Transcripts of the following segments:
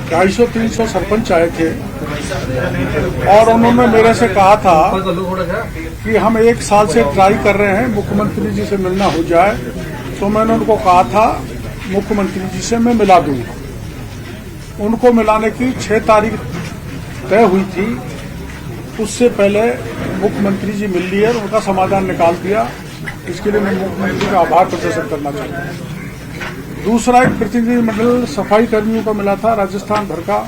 250-300 सरपंच आए थे और उन्होंने मेरे से कहा था कि हम 1 साल से ट्राई कर रहे हैं मुख्यमंत्री जी से मिलना हो जाए। तो मैंने उनको कहा था मुख्यमंत्री जी से मैं मिला दूंगा। उनको मिलाने की 6 तारीख तय हुई थी। उससे पहले मुख्यमंत्री जी मिल लिए और उनका समाधान निकाल दिया। इसके लिए मैं मुख्यमंत्री का आभार प्रदर्शन करना चाहता हूँ। दूसरा एक प्रतिनिधिमंडल सफाई कर्मियों को मिला था राजस्थान भर का।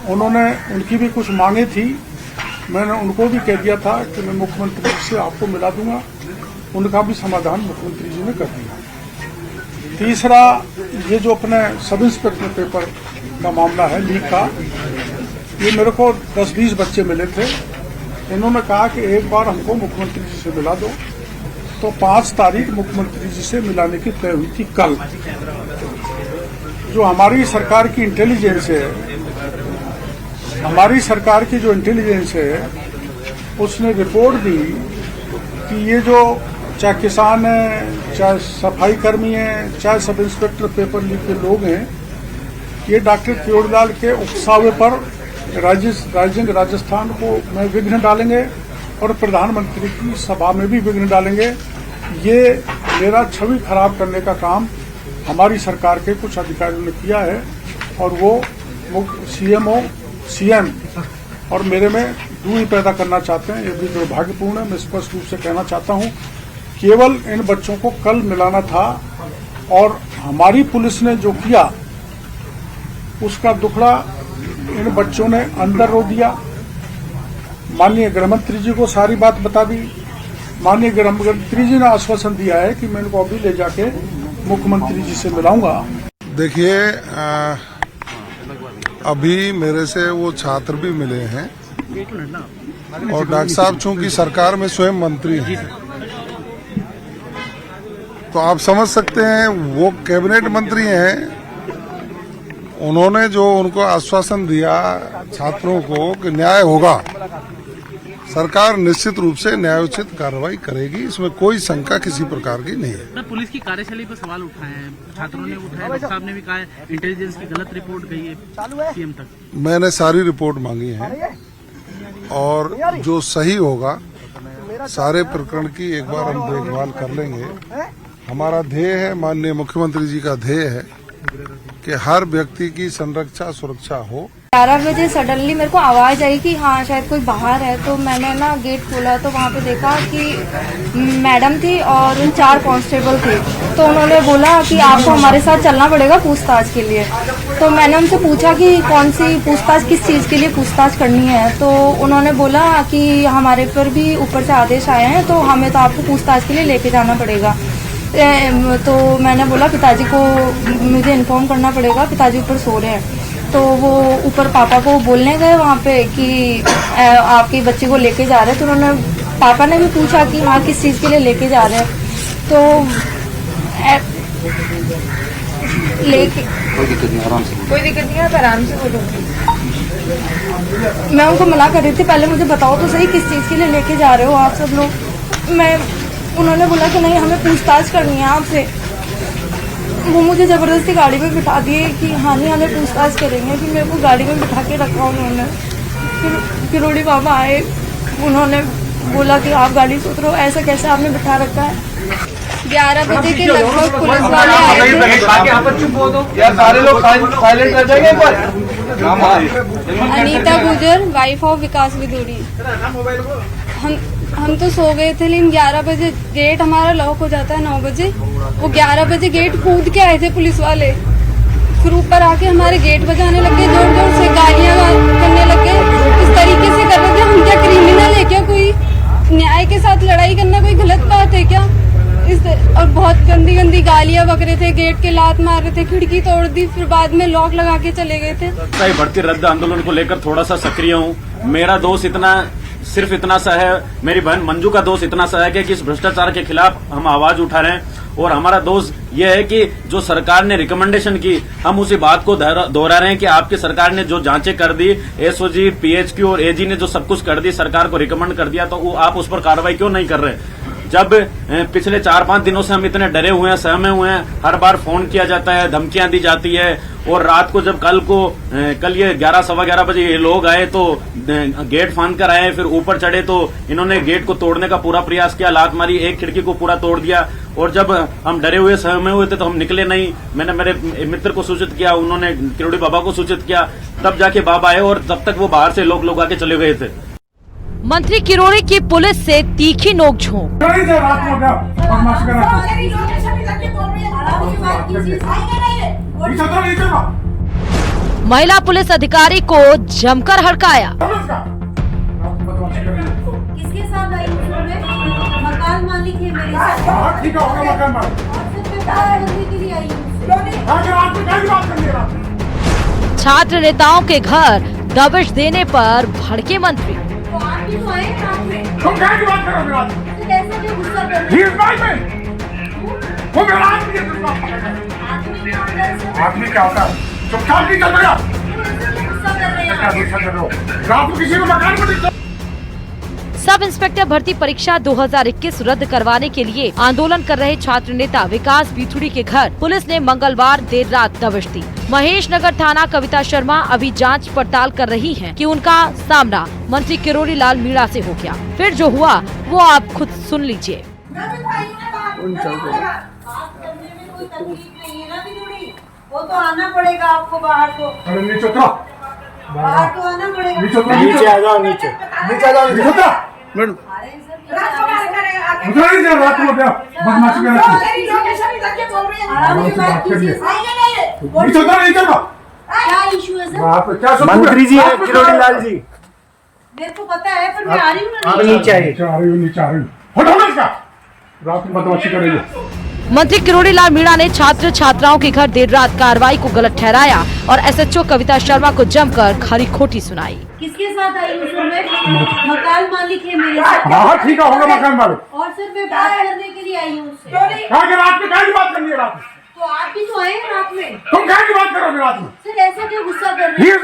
उनकी भी कुछ मांगे थी। मैंने उनको भी कह दिया था कि मैं मुख्यमंत्री जी से आपको मिला दूंगा। उनका भी समाधान मुख्यमंत्री जी ने कर दिया। तीसरा, ये जो अपने सब इंस्पेक्टर पेपर का मामला है लीक का, ये मेरे को 10-20 बच्चे मिले थे। इन्होंने कहा कि एक बार हमको मुख्यमंत्री जी से मिला दो। तो 5 तारीख मुख्यमंत्री जी से मिलाने की तय हुई थी कल। जो हमारी सरकार की इंटेलिजेंस है, हमारी सरकार की जो इंटेलिजेंस है, उसने रिपोर्ट दी कि ये जो चाहे किसान हैं, चाहे सफाई कर्मी हैं, चाहे सब इंस्पेक्टर पेपर लीक के लोग हैं, ये डॉक्टर केवड़लाल के उकसावे पर राजस्थान को में विघ्न डालेंगे और प्रधानमंत्री की सभा में भी विघ्न डालेंगे। ये मेरा छवि खराब करने का काम हमारी सरकार के कुछ अधिकारियों ने किया है और वो सीएमओ, सीएम और मेरे में दूरी पैदा करना चाहते हैं। ये भी दुर्भाग्यपूर्ण है। मैं स्पष्ट रूप से कहना चाहता हूं, केवल इन बच्चों को कल मिलाना था और हमारी पुलिस ने जो किया उसका दुखड़ा इन बच्चों ने अंदर रो दिया। माननीय गृहमंत्री जी को सारी बात बता दी। माननीय गृहमंत्री जी ने आश्वासन दिया है कि मैं इनको अभी ले जाके मुख्यमंत्री जी से मिलाऊंगा। देखिए, अभी मेरे से वो छात्र भी मिले हैं और डॉक्टर साहब चूंकि सरकार में स्वयं मंत्री हैं, तो आप समझ सकते हैं वो कैबिनेट मंत्री हैं। उन्होंने जो उनको आश्वासन दिया छात्रों को कि न्याय होगा, सरकार निश्चित रूप से न्यायोचित कार्रवाई करेगी। इसमें कोई शंका किसी प्रकार की नहीं है। पुलिस की कार्यशैली पर सवाल उठाए हैं, छात्रों ने उठाया, डॉक्टर साहब ने भी कहा इंटेलिजेंस की गलत रिपोर्ट गई है सीएम तक। मैंने सारी रिपोर्ट मांगी है और जो सही होगा सारे प्रकरण की एक बार हम देखभाल कर लेंगे। हमारा ध्येय है, माननीय मुख्यमंत्री जी का ध्येय है कि हर व्यक्ति की संरक्षा सुरक्षा हो। 11 बजे सडनली मेरे को आवाज आई कि हाँ शायद कोई बाहर है। तो मैंने ना गेट खोला तो वहाँ पे देखा कि मैडम थी और 4 कांस्टेबल थे। तो उन्होंने बोला कि आपको हमारे साथ चलना पड़ेगा पूछताछ के लिए। तो मैंने उनसे पूछा कि कौन सी पूछताछ, किस चीज़ के लिए पूछताछ करनी है। तो उन्होंने बोला कि हमारे पर भी ऊपर से आदेश आए हैं, तो हमें तो आपको पूछताछ के लिए लेके जाना पड़ेगा। तो मैंने बोला पिताजी को मुझे इन्फॉर्म करना पड़ेगा, पिताजी ऊपर सो रहे हैं। तो वो ऊपर पापा को बोलने गए वहाँ पे कि आपके बच्चे को लेके जा रहे हैं। तो उन्होंने, पापा ने भी पूछा कि हाँ किस चीज़ के लिए लेके जा रहे हैं। तो लेके कोई दिक्कत नहीं है, आराम से बोलो। मैं उनको मना कर रही थी, पहले मुझे बताओ तो सही किस चीज़ के लिए लेके जा रहे हो आप सब लोग। उन्होंने बोला कि नहीं हमें पूछताछ करनी है आपसे। वो मुझे जबरदस्ती गाड़ी में बिठा दिए कि हाँ नहीं हमें पूछताछ करेंगे। फिर मेरे को गाड़ी में बिठा के रखा उन्होंने। फिर किरोड़ी बाबा आए, उन्होंने बोला कि आप गाड़ी से उतरो। ऐसा कैसे आपने बिठा रखा है। 11 बजे के लगभग पुलिस वाले आए थे। सारे लोग साइलेंट रह जाएंगे। अनीता गुजर, वाइफ ऑफ विकास विदुरी। हम तो सो गए थे, लेकिन 11 बजे गेट हमारा लॉक हो जाता है 9 बजे। वो 11 बजे गेट कूद के आए थे पुलिस वाले। फिर ऊपर आके हमारे गेट बजाने लगे, जोर जोर से गालियां करने लगे। इस तरीके से कर रहे थे। हम क्या क्रिमिनल है क्या? कोई न्याय के साथ लड़ाई करना कोई गलत बात है क्या? और बहुत गंदी गंदी गालियां बक रहे थे, गेट के लात मार रहे थे, खिड़की तोड़ दी। फिर बाद में लॉक लगा के चले गए थे। भर्ती रद्द आंदोलन को लेकर थोड़ा सा सक्रिय हूँ। मेरा दोष सिर्फ इतना सा है, मेरी बहन मंजू का दोष इतना सा है कि इस भ्रष्टाचार के खिलाफ हम आवाज उठा रहे हैं। और हमारा दोष यह है कि जो सरकार ने रिकमेंडेशन की, हम उसी बात को दोहरा रहे हैं कि आपकी सरकार ने जो जांचें कर दी, एसओजी, पीएचक्यू और एजी ने जो सब कुछ कर दी, सरकार को रिकमेंड कर दिया, तो वो आप उस पर कार्रवाई क्यों नहीं कर रहे? जब पिछले 4-5 दिनों से हम इतने डरे हुए हैं, सहमे हुए हैं, हर बार फोन किया जाता है, धमकियां दी जाती है, और रात को जब कल ये 11-11:15 बजे ये लोग आए तो गेट फांद कर आए, फिर ऊपर चढ़े तो इन्होंने गेट को तोड़ने का पूरा प्रयास किया, लात मारी, एक खिड़की को पूरा तोड़ दिया। और जब हम डरे हुए सहमे हुए थे तो हम निकले नहीं। मैंने मेरे मित्र को सूचित किया, उन्होंने किरोड़ी बाबा को सूचित किया, तब जाके बाबा आए और तब तक वो बाहर से लोग आके चले गए थे। मंत्री किरोड़ी की पुलिस से तीखी नोकझोंक। महिला पुलिस अधिकारी को जमकर हड़काया। किसके साथ आई मकान मालिक है मेरे साथ। ठीक है, मकान मालिक के लिए आई हूँ। छात्र नेताओं के घर दबिश देने पर भड़के मंत्री। तो आप भी तो आए साथ में। तुम क्या की बात कर रहे हो? कैसे जो गुस्सा कर रहे हो? वो मेरा आदमी है। आदमी क्या होता है? चुपचाप नहीं चल रहा। गुस्सा कर रहे हो? रात को किसी को मकान में सब इंस्पेक्टर भर्ती परीक्षा 2021 रद्द करवाने के लिए आंदोलन कर रहे छात्र नेता विकास बीथुड़ी के घर पुलिस ने मंगलवार देर रात दबिश दी। महेश नगर थाना कविता शर्मा अभी जांच पड़ताल कर रही हैं कि उनका सामना मंत्री किरोड़ी लाल मीणा से हो गया। फिर जो हुआ वो आप खुद सुन लीजिए। वो तो आना पड़ेगा आपको बाहर को। बाहर तो आना पड़ेगा। नीचे आ जाओ, नीचे आ जाओ। मैडम रात को क्या बदमाशी कर क्या इशू है सर? मंत्री जी है किरोड़ी लाल जी। मेरे को पता है पर मैं आ रही हूँ ना। आप नीचे आइए। नीचे आ रही हूँ। हटो इसका। रात में बदमाशी करेंगे। मंत्री किरोड़ी लाल मीणा ने छात्र छात्राओं के घर देर रात कार्रवाई को गलत ठहराया और एसएचओ कविता शर्मा को जमकर खरी खोटी सुनाई। किसके साथ आई हूँ सर? मैं मकान मालिक है मेरे साथ। हाँ ठीक है, होगा मकान मालिक। और सर मैं बात करने के लिए आई हूँ उससे। रात में क्या की बात करनी है? रात में तो आप भी तो आए रात में। तुम क्या की बात करोगे रात में? सर ऐसा क्यों गुस्सा कर रहे हैं?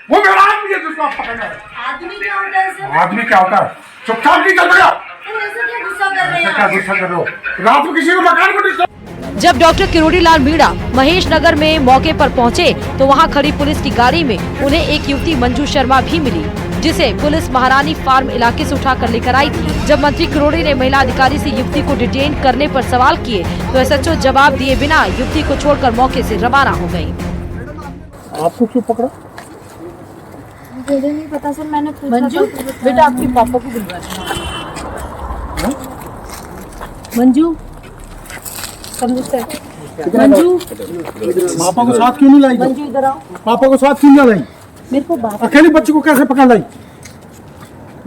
वो मेरा आदमी है जिसको आप पकड़ना है। आदमी क्या होता है सर? आदमी क्या होता है? चुपचाप नहीं चल रहा। सर ऐसा क्या गुस्सा कर रहे हैं? क्या गुस्सा कर रहे हो? रात को किसी को मकान को डिस्टर्ब। जब डॉक्टर किरोड़ी लाल मीणा महेश नगर में मौके पर पहुंचे तो वहां खड़ी पुलिस की गाड़ी में उन्हें एक युवती मंजू शर्मा भी मिली, जिसे पुलिस महारानी फार्म इलाके से उठाकर लेकर आई थी। जब मंत्री किरोड़ी ने महिला अधिकारी से युवती को डिटेन करने पर सवाल किए तो एसएचओ जवाब दिए बिना युवती को छोड़कर मौके से रवाना हो गयी। आपको क्यों पकड़ा? मुझे नहीं पता सर, मैंने पूछा। मंजू बेटा आपके पापा को बुलवा। मंजू मंजू पापा को साथ क्यों नहीं लाई? मंजू इधर आओ। पापा को साथ क्यों नहीं लाई? मेरे को बात, अकेले बच्चे को कैसे पकड़ लाई?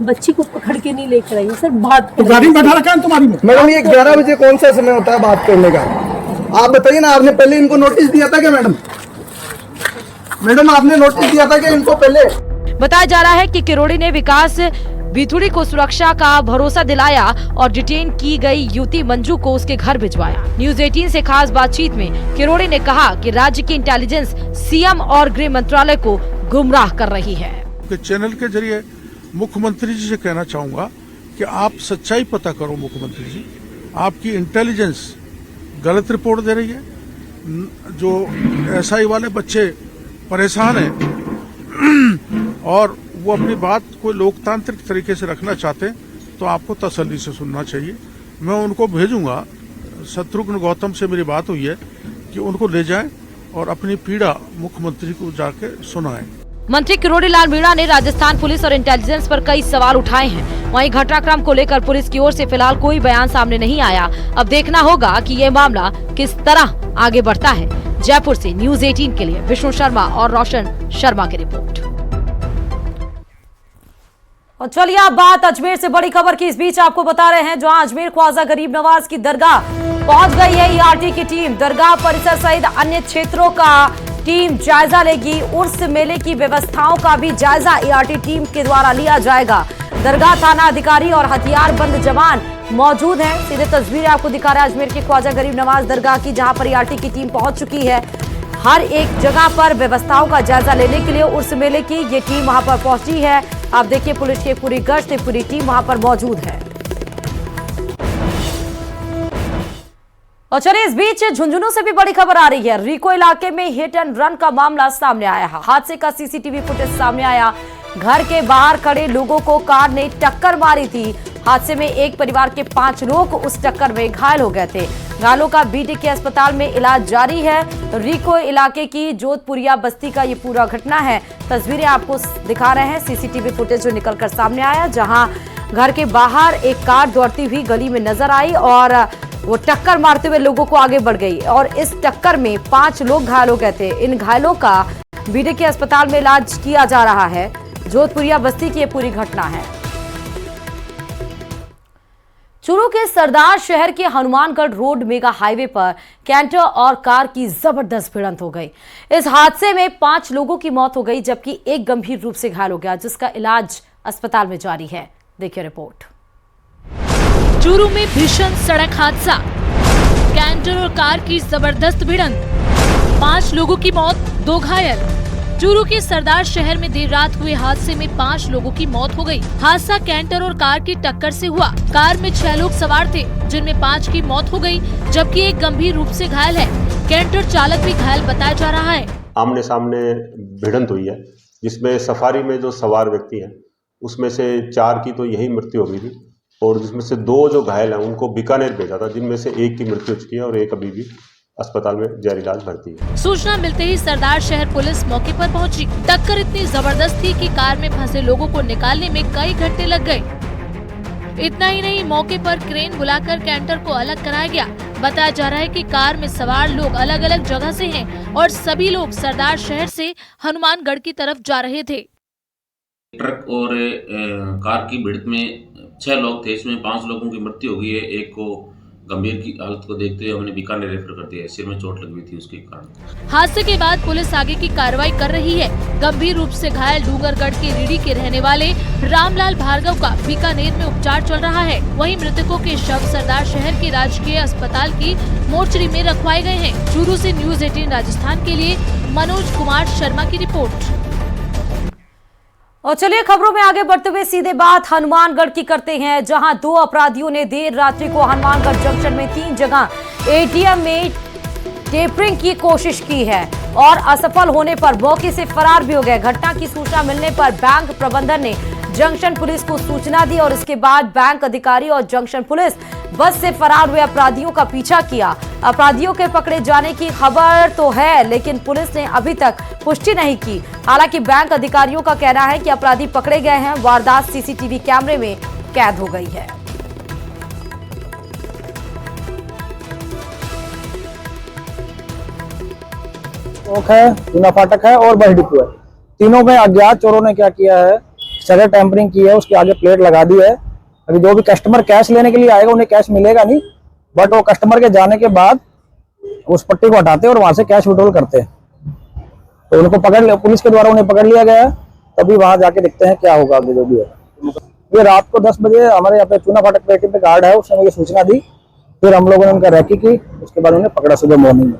बच्ची को पकड़ के नहीं लेकर आई सर, बात तो गाड़ी में बैठा रखा है तुम्हारी में? मैडम ये 11 बजे कौन सा समय होता है बात करने का? आप बताइए ना, आपने पहले इनको नोटिस दिया था क्या मैडम? मैडम आपने नोटिस दिया था क्या इनको पहले? बताया जा रहा है कि किरोड़ी ने विकास बीथुड़ी को सुरक्षा का भरोसा दिलाया और डिटेन की गई युवती मंजू को उसके घर भिजवाया। न्यूज 18 से खास बातचीत में किरोड़ी ने कहा कि राज्य की इंटेलिजेंस सीएम और गृह मंत्रालय को गुमराह कर रही है। चैनल के जरिए मुख्यमंत्री जी से कहना चाहूंगा कि आप सच्चाई पता करो। मुख्यमंत्री जी, आपकी इंटेलिजेंस गलत रिपोर्ट दे रही है। जो एसआई वाले बच्चे परेशान हैं और वो अपनी बात कोई लोकतांत्रिक तरीके से रखना चाहते हैं तो आपको तसल्ली से सुनना चाहिए। मैं उनको भेजूंगा। शत्रुघ्न गौतम से मेरी बात हुई है कि उनको ले जाएं और अपनी पीड़ा मुख्यमंत्री को जाके सुनाएं। मंत्री किरोड़ी लाल मीणा ने राजस्थान पुलिस और इंटेलिजेंस पर कई सवाल उठाए हैं। वहीं घटनाक्रम को लेकर पुलिस की ओर से फिलहाल कोई बयान सामने नहीं आया। अब देखना होगा कि ये मामला किस तरह आगे बढ़ता है। जयपुर से न्यूज 18 के लिए विष्णु शर्मा और रोशन शर्मा की रिपोर्ट। और चलिए अब बात अजमेर से बड़ी खबर की। इस बीच आपको बता रहे हैं जहां अजमेर ख्वाजा गरीब नवाज की दरगाह पहुंच गई है ईआरटी की टीम। दरगाह परिसर सहित अन्य क्षेत्रों का टीम जायजा लेगी। उर्स मेले की व्यवस्थाओं का भी जायजा ईआरटी टीम के द्वारा लिया जाएगा। दरगाह थाना अधिकारी और हथियारबंद जवान मौजूद हैं। सीधे तस्वीरें आपको दिखा रहा है अजमेर के ख्वाजा गरीब नवाज दरगाह की, जहां पर ईआरटी की टीम पहुंच चुकी है। हर एक जगह पर व्यवस्थाओं का जायजा लेने के लिए उर्स मेले की ये टीम वहां पर पहुंची है। आप देखिए पुलिस की पूरी गश्त पूरी टीम वहां पर मौजूद है। और चलिए इस बीच झुंझुनू से भी बड़ी खबर आ रही है। रिको इलाके में हिट एंड रन का मामला सामने आया है। हादसे का सीसीटीवी फुटेज सामने आया। घर के बाहर खड़े लोगों को कार ने टक्कर मारी थी। हादसे में एक परिवार के 5 लोग उस टक्कर में घायल हो गए थे। घायलों का बीडीके अस्पताल में इलाज जारी है। रिको इलाके की जोधपुरिया बस्ती का ये पूरा घटना है। तस्वीरें आपको दिखा रहे हैं। सीसीटीवी फुटेज जो निकलकर सामने आया, जहां घर के बाहर एक कार दौड़ती हुई गली में नजर आई और वो टक्कर मारते हुए लोगों को आगे बढ़ गई और इस टक्कर में 5 लोग घायल हो गए थे। इन घायलों का बीडीके अस्पताल में इलाज किया जा रहा है। जोधपुरिया बस्ती की ये पूरी घटना है। चूरू के सरदार शहर के हनुमानगढ़ रोड मेगा हाईवे पर कैंटर और कार की जबरदस्त भिड़ंत हो गई। इस हादसे में 5 लोगों की मौत हो गई, जबकि एक गंभीर रूप से घायल हो गया, जिसका इलाज अस्पताल में जारी है। देखिए रिपोर्ट। चूरू में भीषण सड़क हादसा, कैंटर और कार की जबरदस्त भिड़ंत, 5 लोगों की मौत, 2 घायल। चूरू के सरदार शहर में देर रात हुए हादसे में 5 लोगों की मौत हो गई। हादसा कैंटर और कार की टक्कर से हुआ। कार में 6 लोग सवार थे, जिनमें 5 की मौत हो गई, जबकि एक गंभीर रूप से घायल है। कैंटर चालक भी घायल बताया जा रहा है। आमने सामने भिड़ंत हुई है, जिसमें सफारी में जो सवार व्यक्ति हैं उसमें से 4 की तो यही मृत्यु हो गई थी और जिसमें से 2 जो घायल हैं उनको बीकानेर भेजा था, जिनमें से एक की मृत्यु हो चुकी है और एक अभी भी अस्पताल में जहरी इलाज भर्ती है। सूचना मिलते ही सरदार शहर पुलिस मौके पर पहुंची। टक्कर इतनी जबरदस्त थी कि कार में फंसे लोगों को निकालने में कई घंटे लग गए। इतना ही नहीं, मौके पर क्रेन बुलाकर कैंटर को अलग कराया गया। बताया जा रहा है कि कार में सवार लोग अलग अलग जगह से हैं और सभी लोग सरदार शहर से हनुमानगढ़ की तरफ जा रहे थे। ट्रक और कार की भिड़ंत में 6 लोग थे, इसमें 5 लोगों की मृत्यु हो गई है। एक को गंभीर की हालत को देखते हुए हमने बीकानेर रेफर कर दिया है, सिर में चोट लगी हुई थी उसके कारण। हादसे के बाद पुलिस आगे की कार्रवाई कर रही है। गंभीर रूप से घायल डूंगरगढ़ के रीडी के रहने वाले रामलाल भार्गव का बीकानेर में उपचार चल रहा है। वहीं मृतकों के शव सरदार शहर के राजकीय अस्पताल की मोर्चरी में रखवाए गए हैं। चूरू से न्यूज 18 राजस्थान के लिए मनोज कुमार शर्मा की रिपोर्ट। और चलिए खबरों में आगे बढ़ते हुए सीधे बात हनुमानगढ़ की करते हैं, जहां 2 अपराधियों ने देर रात्रि को हनुमानगढ़ जंक्शन में 3 जगह एटीएम में टेपरिंग की कोशिश की है और असफल होने पर मौके से फरार भी हो गए। घटना की सूचना मिलने पर बैंक प्रबंधन ने जंक्शन पुलिस को सूचना दी और इसके बाद बैंक अधिकारी और जंक्शन पुलिस बस से फरार हुए अपराधियों का पीछा किया। अपराधियों के पकड़े जाने की खबर तो है, लेकिन पुलिस ने अभी तक पुष्टि नहीं की। हालांकि बैंक अधिकारियों का कहना है कि अपराधी पकड़े गए हैं। वारदात सीसीटीवी कैमरे में कैद हो गई है। है, चूना फाटक है और बस डिपो है। तीनों में अज्ञात चोरों ने क्या किया है, जगह टेम्परिंग की है, उसके आगे प्लेट लगा दी है। अभी जो भी कस्टमर कैश लेने के लिए आएगा उन्हें कैश मिलेगा नहीं, बट वो कस्टमर के जाने के बाद उस पट्टी को हटाते हैं और वहां से कैश विड्रॉल करते हैं। तो उनको पुलिस के द्वारा उन्हें पकड़ लिया गया है। तभी वहां जाके देखते हैं क्या होगा आगे जो भी है। ये रात को 10 बजे हमारे यहाँ पे चूना फाटक पे गार्ड है, उसने मुझे सूचना दी, फिर हम लोगों ने उनका रैकी की, उसके बाद उन्हें पकड़ा सुबह मॉर्निंग में।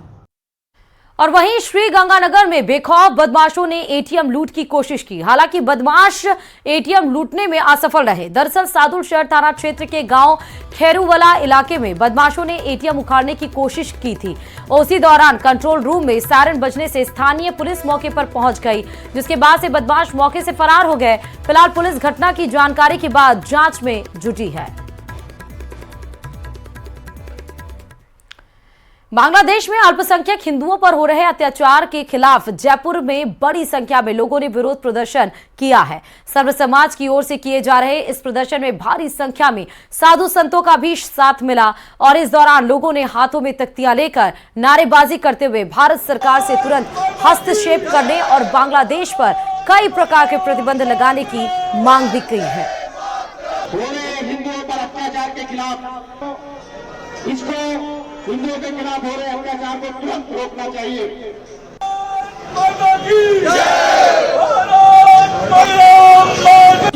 और वहीं श्री गंगानगर में बेखौफ बदमाशों ने एटीएम लूट की कोशिश की। हालांकि बदमाश एटीएम लूटने में असफल रहे। दरअसल सादुल शहर थाना क्षेत्र के गांव खैरूवाला इलाके में बदमाशों ने एटीएम उखाड़ने की कोशिश की थी। उसी दौरान कंट्रोल रूम में सायरन बजने से स्थानीय पुलिस मौके पर पहुंच गई, जिसके बाद से बदमाश मौके से फरार हो गए। फिलहाल पुलिस घटना की जानकारी के बाद जांच में जुटी है। बांग्लादेश में अल्पसंख्यक हिंदुओं पर हो रहे अत्याचार के खिलाफ जयपुर में बड़ी संख्या में लोगों ने विरोध प्रदर्शन किया है। सर्व समाज की ओर से किए जा रहे इस प्रदर्शन में भारी संख्या में साधु संतों का भी साथ मिला और इस दौरान लोगों ने हाथों में तख्तियां लेकर नारेबाजी करते हुए भारत सरकार से तुरंत हस्तक्षेप करने और बांग्लादेश पर कई प्रकार के प्रतिबंध लगाने की मांग भी की है। हिंदुओं पर अत्याचार के खिलाफ, इसको हिंदुओं के खिलाफ हो रहे अत्याचार को तुरंत रोकना चाहिए।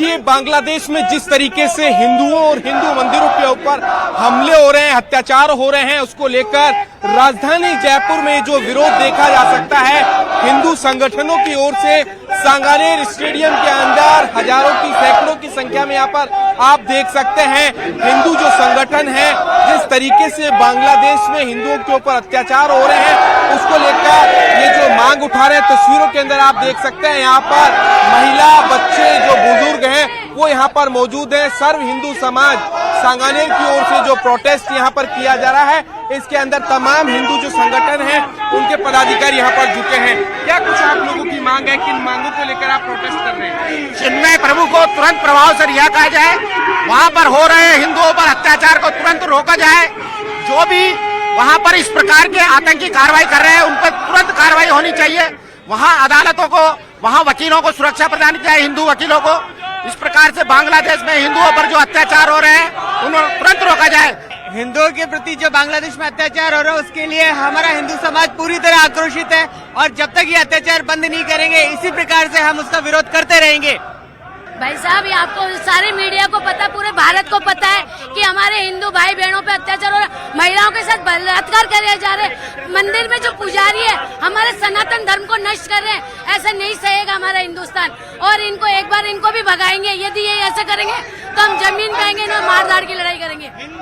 ये बांग्लादेश में जिस तरीके से हिंदुओं और हिंदू मंदिरों के ऊपर हमले हो रहे हैं, अत्याचार हो रहे हैं, उसको लेकर राजधानी जयपुर में जो विरोध देखा जा सकता है, हिंदू संगठनों की ओर से सांगानेर स्टेडियम के अंदर हजारों की सैकड़ों की संख्या में यहाँ पर आप देख सकते हैं हिंदू जो संगठन है, जिस तरीके से बांग्लादेश में हिंदुओं के ऊपर अत्याचार हो रहे हैं उसको लेकर ये जो मांग उठा रहे हैं। तस्वीरों के अंदर आप देख सकते हैं यहाँ पर महिला, बच्चे, जो बुजुर्ग हैं वो यहाँ पर मौजूद है। सर्व हिंदू समाज सांगानेर की ओर से जो प्रोटेस्ट यहाँ पर किया जा रहा है, इसके अंदर तमाम हिंदू जो संगठन हैं उनके पदाधिकारी यहाँ पर जुटे हैं। क्या कुछ आप लोगों की मांग है, किन मांगों को लेकर आप प्रोटेस्ट कर रहे हैं? चिन्मय प्रभु को तुरंत प्रभाव से रिहा किया जाए, वहाँ पर हो रहे हिंदुओं पर अत्याचार को तुरंत रोका जाए, जो भी वहाँ पर इस प्रकार के आतंकी कार्रवाई कर रहे हैं उन पर तुरंत कार्रवाई होनी चाहिए। वहाँ अदालतों को, वहाँ वकीलों को सुरक्षा प्रदान किया जाए, हिंदू वकीलों को। इस प्रकार से बांग्लादेश में हिंदुओं पर जो अत्याचार हो रहे हैं उन्हें तुरंत रोका जाए। हिंदुओं के प्रति जो बांग्लादेश में अत्याचार हो रहा है उसके लिए हमारा हिंदू समाज पूरी तरह आक्रोशित है और जब तक ये अत्याचार बंद नहीं करेंगे इसी प्रकार से हम उसका विरोध करते रहेंगे। भाई साहब, ये आपको सारे मीडिया को पता, पूरे भारत को पता है कि हमारे हिंदू भाई बहनों पे अत्याचार हो रहा है, महिलाओं के साथ बलात्कार करे जा रहे हैं। मंदिर में जो पुजारी है हमारे सनातन धर्म को नष्ट कर रहे हैं। ऐसा नहीं सहेगा हमारा हिंदुस्तान और इनको एक बार इनको भी भगाएंगे। यदि ये ऐसा करेंगे तो हम जमीन पे आएंगे ना, मार धाड़ की लड़ाई करेंगे।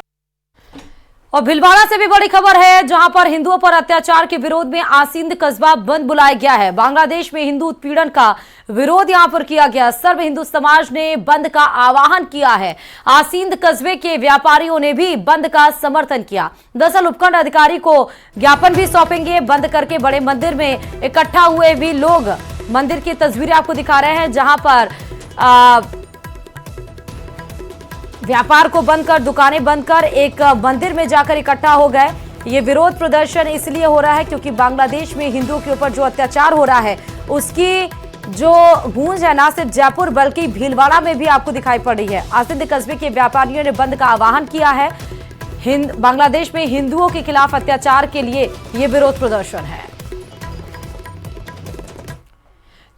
और भीलवाड़ा से भी बड़ी खबर है, जहां पर हिंदुओं पर अत्याचार के विरोध में आसींद कस्बा बंद बुलाया गया है। बांग्लादेश में हिंदू उत्पीड़न का विरोध यहां पर किया गया। सर्व हिंदू समाज ने बंद का आह्वान किया है। आसींद कस्बे के व्यापारियों ने भी बंद का समर्थन किया। दरअसल उपखंड अधिकारी को ज्ञापन भी सौंपेंगे। बंद करके बड़े मंदिर में इकट्ठा हुए भी लोग, मंदिर की तस्वीरें आपको दिखा रहे हैं, जहां पर व्यापार को बंद कर, दुकानें बंद कर एक मंदिर में जाकर इकट्ठा हो गए। ये विरोध प्रदर्शन इसलिए हो रहा है क्योंकि बांग्लादेश में हिंदुओं के ऊपर जो अत्याचार हो रहा है उसकी जो गूंज है ना सिर्फ जयपुर बल्कि भीलवाड़ा में भी आपको दिखाई पड़ रही है। आसिंद कस्बे के व्यापारियों ने बंद का आह्वान किया है। बांग्लादेश में हिंदुओं के खिलाफ अत्याचार के लिए ये विरोध प्रदर्शन है।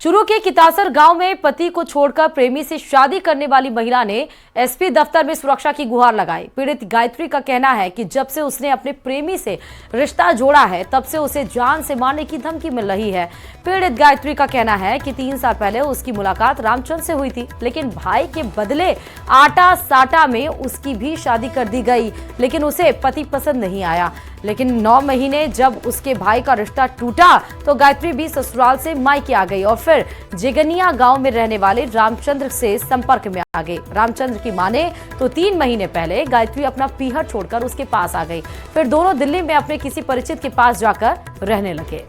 चूरू के कितासर गांव में पति को छोड़कर प्रेमी से शादी करने वाली महिला ने एसपी दफ्तर में सुरक्षा की गुहार लगाई। पीड़ित गायत्री का कहना है कि जब से उसने अपने प्रेमी से रिश्ता जोड़ा है तब से उसे जान से मारने की धमकी मिल रही है। पीड़ित गायत्री का कहना है कि 3 साल पहले उसकी मुलाकात रामचंद्र से हुई थी, लेकिन भाई के बदले आटा साटा में उसकी भी शादी कर दी गई, लेकिन उसे पति पसंद नहीं आया। लेकिन 9 महीने जब उसके भाई का रिश्ता टूटा तो गायत्री भी ससुराल से मायके आ गई और फिर जिगनिया गांव में रहने वाले रामचंद्र से संपर्क में आ गई। रामचंद्र की माने तो 3 महीने पहले गायत्री अपना पीहर छोड़कर उसके पास आ गई। फिर दोनों दिल्ली में अपने किसी परिचित के पास जाकर रहने लगे।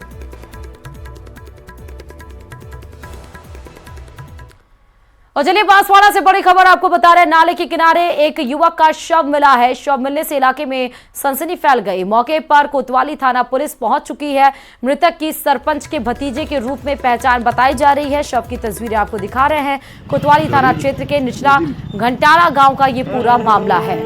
और चलिए बांसवाड़ा से बड़ी खबर आपको बता रहे हैं। नाले के किनारे एक युवक का शव मिला है। शव मिलने से इलाके में सनसनी फैल गई। मौके पर कोतवाली थाना पुलिस पहुंच चुकी है। मृतक की सरपंच के भतीजे के रूप में पहचान बताई जा रही है। शव की तस्वीरें आपको दिखा रहे हैं। कोतवाली थाना क्षेत्र के निचला घंटारा गांव का ये पूरा मामला है।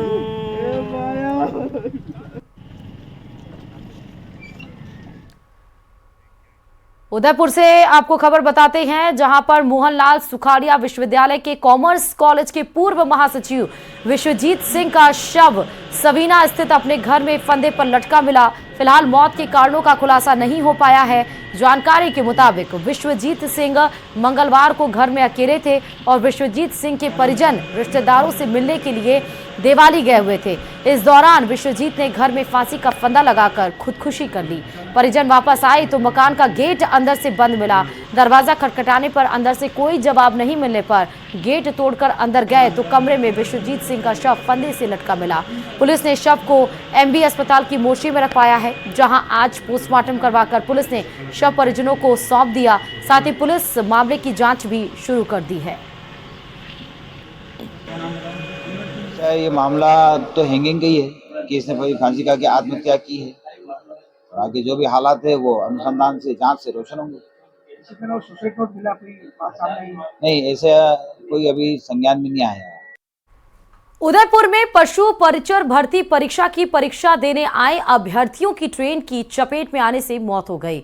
उदयपुर से आपको खबर बताते हैं, जहां पर मोहनलाल सुखाड़िया विश्वविद्यालय के कॉमर्स कॉलेज के पूर्व महासचिव विश्वजीत सिंह का शव सवीना स्थित अपने घर में फंदे पर लटका मिला। फिलहाल मौत के कारणों का खुलासा नहीं हो पाया है। जानकारी के मुताबिक विश्वजीत सिंह मंगलवार को घर में अकेले थे और विश्वजीत सिंह के परिजन रिश्तेदारों से मिलने के लिए देवाली गए हुए थे। इस दौरान विश्वजीत ने घर में फांसी का फंदा लगाकर खुदकुशी कर ली। परिजन वापस आए तो मकान का गेट अंदर से बंद मिला। दरवाजा खटखटाने पर अंदर से कोई जवाब नहीं मिलने पर गेट तोड़कर अंदर गए तो कमरे में विश्वजीत सिंह का शव फंदे से लटका मिला। पुलिस ने शव को एमबी अस्पताल की मोर्चरी में रखवाया है, जहां आज पोस्टमार्टम करवाकर पुलिस ने शव परिजनों को सौंप दिया। साथ ही पुलिस मामले की जांच भी शुरू कर दी है। ये मामला तो हैंगिंग का ही है कि इसने फांसी का आत्महत्या की है और आगे जो भी हालात है वो अनुसंधान से, जांच से रोशन होंगे। नहीं, ऐसे कोई अभी संज्ञान में नहीं आया है। उदयपुर में पशु परिचर भर्ती परीक्षा की परीक्षा देने आए अभ्यर्थियों की ट्रेन की चपेट में आने से मौत हो गई।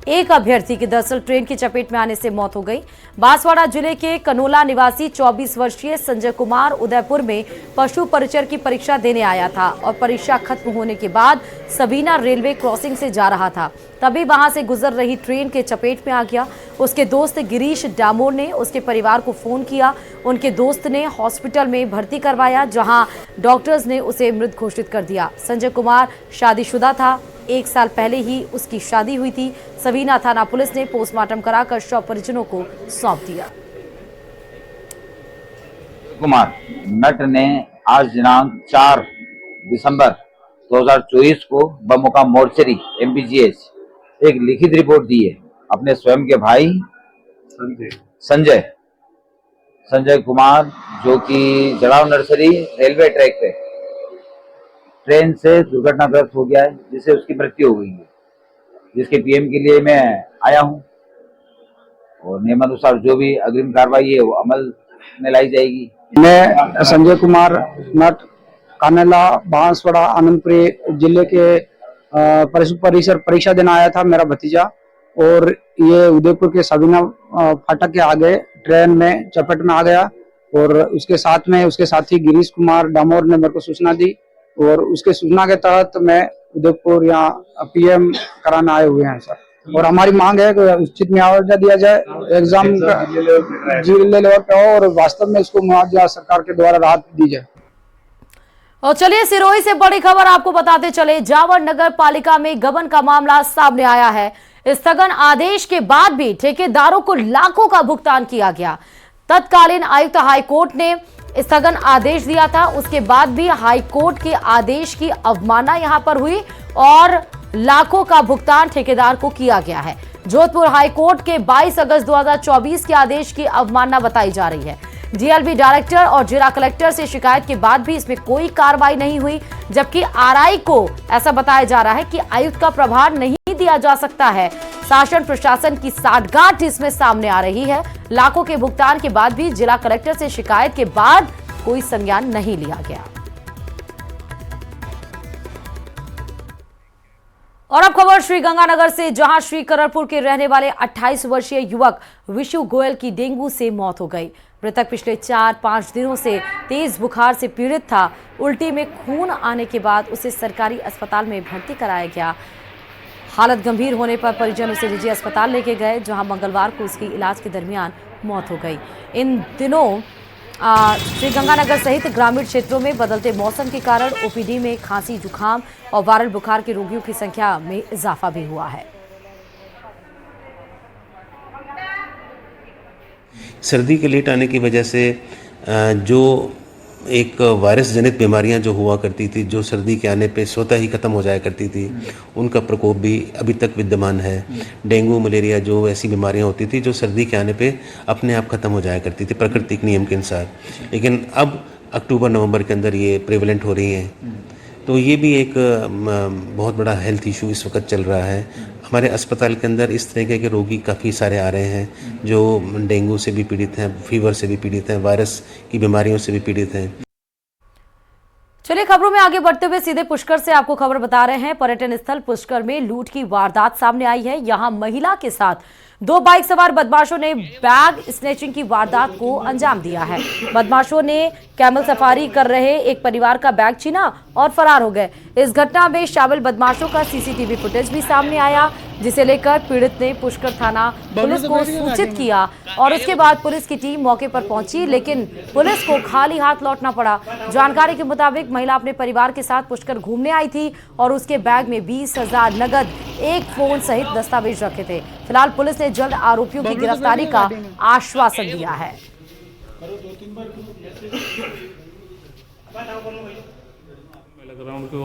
एक अभ्यर्थी की दरअसल ट्रेन की चपेट में आने से मौत हो गई। बांसवाड़ा जिले के कनोला निवासी 24 वर्षीय संजय कुमार उदयपुर में पशु परिचर की परीक्षा देने आया था और परीक्षा खत्म होने के बाद सबीना रेलवे क्रॉसिंग से जा रहा था, तभी वहां से गुजर रही ट्रेन के चपेट में आ गया। उसके दोस्त गिरीश डामोर ने उसके परिवार को फोन किया। उनके दोस्त ने हॉस्पिटल में भर्ती करवाया, जहां डॉक्टर्स ने उसे मृत घोषित कर दिया। संजय कुमार शादीशुदा था, 1 साल पहले ही उसकी शादी हुई थी। सबीना थाना पुलिस ने पोस्टमार्टम कराकर शव परिजनों को सौंप दिया। कुमार नट ने आज दिनांक 4 दिसंबर 2024 को बमुकाम मोर्चरी MPGH एक लिखित रिपोर्ट दी है अपने स्वयं के भाई संजय कुमार, जो कि जड़ाव नर्सरी रेलवे ट्रैक पे ट्रेन से दुर्घटनाग्रस्त हो गया है, जिससे उसकी मृत्यु हो गई है, जिसके PM के लिए मैं आया हूं और नियमानुसार जो भी अग्रिम कार्रवाई है वो अमल में लाई जाएगी। मैं संजय कुमार नट कानेला बांसवाड़ा आनंदपुर जिले के पशु परिसर परीक्षा देने आया था मेरा भतीजा, और ये उदयपुर के सबीना फाटक के आगे ट्रेन में चपेट में आ गया और उसके साथ में उसके साथी गिरीश कुमार डामोर ने मेरे को सूचना दी और उसके सूचना के तहत मैं उदयपुर यहाँ PM कराने आए हुए हैं सर। और हमारी मांग है कि उचित मुआवजा दिया जाए, एग्जाम जिले लेवल पे हो और वास्तव में इसको मुआवजा सरकार के द्वारा राहत दी जाए। और चलिए सिरोही से बड़ी खबर आपको बताते चले। जावर नगर पालिका में गबन का मामला सामने आया है। स्थगन आदेश के बाद भी ठेकेदारों को लाखों का भुगतान किया गया। तत्कालीन आयुक्त हाईकोर्ट ने स्थगन आदेश दिया था, उसके बाद भी हाईकोर्ट के आदेश की अवमानना यहां पर हुई और लाखों का भुगतान ठेकेदार को किया गया है। जोधपुर हाईकोर्ट के 22 अगस्त 2024 के आदेश की अवमानना बताई जा रही है। DLB डायरेक्टर और जिला कलेक्टर से शिकायत के बाद भी इसमें कोई कार्रवाई नहीं हुई, जबकि RI को ऐसा बताया जा रहा है कि आयुक्त का प्रभार नहीं दिया जा सकता है। शासन प्रशासन की साठगांठ इसमें सामने आ रही है। लाखों के भुगतान के बाद भी जिला कलेक्टर से शिकायत के बाद कोई संज्ञान नहीं लिया गया। और अब खबर श्रीगंगानगर से, जहां श्रीकरणपुर के रहने वाले 28 वर्षीय युवक विशु गोयल की डेंगू से मौत हो गई। मृतक पिछले 4-5 दिनों से तेज बुखार से पीड़ित था। उल्टी में खून आने के बाद उसे सरकारी अस्पताल में भर्ती कराया गया। हालत गंभीर होने पर परिजन उसे निजी अस्पताल लेके गए, जहां मंगलवार को उसकी इलाज के दरमियान मौत हो गई। इन दिनों श्रीगंगानगर सहित ग्रामीण क्षेत्रों में बदलते मौसम के कारण OPD में खांसी, जुकाम और वायरल बुखार के रोगियों की संख्या में इजाफा भी हुआ है। सर्दी के लेट आने की वजह से जो एक वायरस जनित बीमारियां जो हुआ करती थी, जो सर्दी के आने पे स्वतः ही खत्म हो जाया करती थी, उनका प्रकोप भी अभी तक विद्यमान है। डेंगू, मलेरिया जो ऐसी बीमारियां होती थी जो सर्दी के आने पे अपने आप खत्म हो जाया करती थी प्राकृतिक नियम के अनुसार, लेकिन अब अक्टूबर-नवंबर के अंदर ये प्रेवलेंट हो रही हैं। तो ये भी एक बहुत बड़ा हेल्थ इशू इस वक्त चल रहा है। हमारे अस्पताल के अंदर इस तरीके के रोगी काफ़ी सारे आ रहे हैं जो डेंगू से भी पीड़ित हैं, फीवर से भी पीड़ित हैं, वायरस की बीमारियों से भी पीड़ित हैं। चलिए खबरों में आगे बढ़ते हुए सीधे पुष्कर से आपको खबर बता रहे हैं। पर्यटन स्थल पुष्कर में लूट की वारदात सामने आई है। यहां महिला के साथ 2 बाइक सवार बदमाशों ने बैग स्नैचिंग की वारदात को अंजाम दिया है। बदमाशों ने कैमल सफारी कर रहे एक परिवार का बैग छीना और फरार हो गए। इस घटना में शामिल बदमाशों का CCTV फुटेज भी सामने आया, जिसे लेकर पीड़ित ने पुष्कर थाना पुलिस को सूचित किया और उसके बाद पुलिस की टीम मौके पर पहुंची, लेकिन पुलिस को खाली हाथ लौटना पड़ा। जानकारी के मुताबिक महिला अपने परिवार के साथ पुष्कर घूमने आई थी और उसके बैग में 20,000 नगद, एक फोन सहित दस्तावेज रखे थे। फिलहाल पुलिस ने जल्द आरोपियों की गिरफ्तारी का आश्वासन दिया है। ग्राउंड के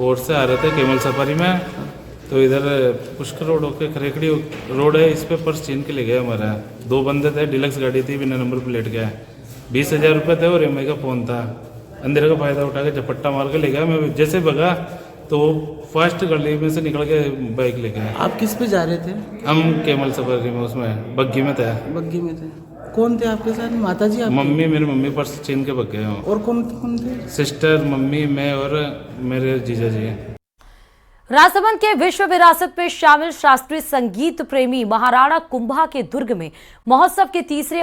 ओर से आ रहे थे कैमल सफारी में, तो इधर पुष्कर रोड होके खरेकड़ी रोड है, इस पे पर्स छीन के ले गए हमारा। 2 बंदे थे, डिलक्स गाड़ी थी, बिना नंबर प्लेट के। 20,000 रुपये थे और EMI का फ़ोन था। अंधेरे का फायदा उठा के झपट्टा मार के ले गया। मैं जैसे भगा तो फास्ट गली में से निकल के बाइक ले गए। आप किस पे जा रहे थे? हम कैमल सफारी में, उसमें बग्गी में थे। बग्गी में थे। कौन थे आपके साथ? माता जी? मम्मी, मेरी मम्मी पर्स छीन के भग गए। और कौन थे? सिस्टर, मम्मी, मैं और मेरे जीजा जी। राजसमंद के विश्व विरासत में शामिल शास्त्रीय संगीत प्रेमी महाराणा कुंभा के दुर्ग में महोत्सव के तीसरे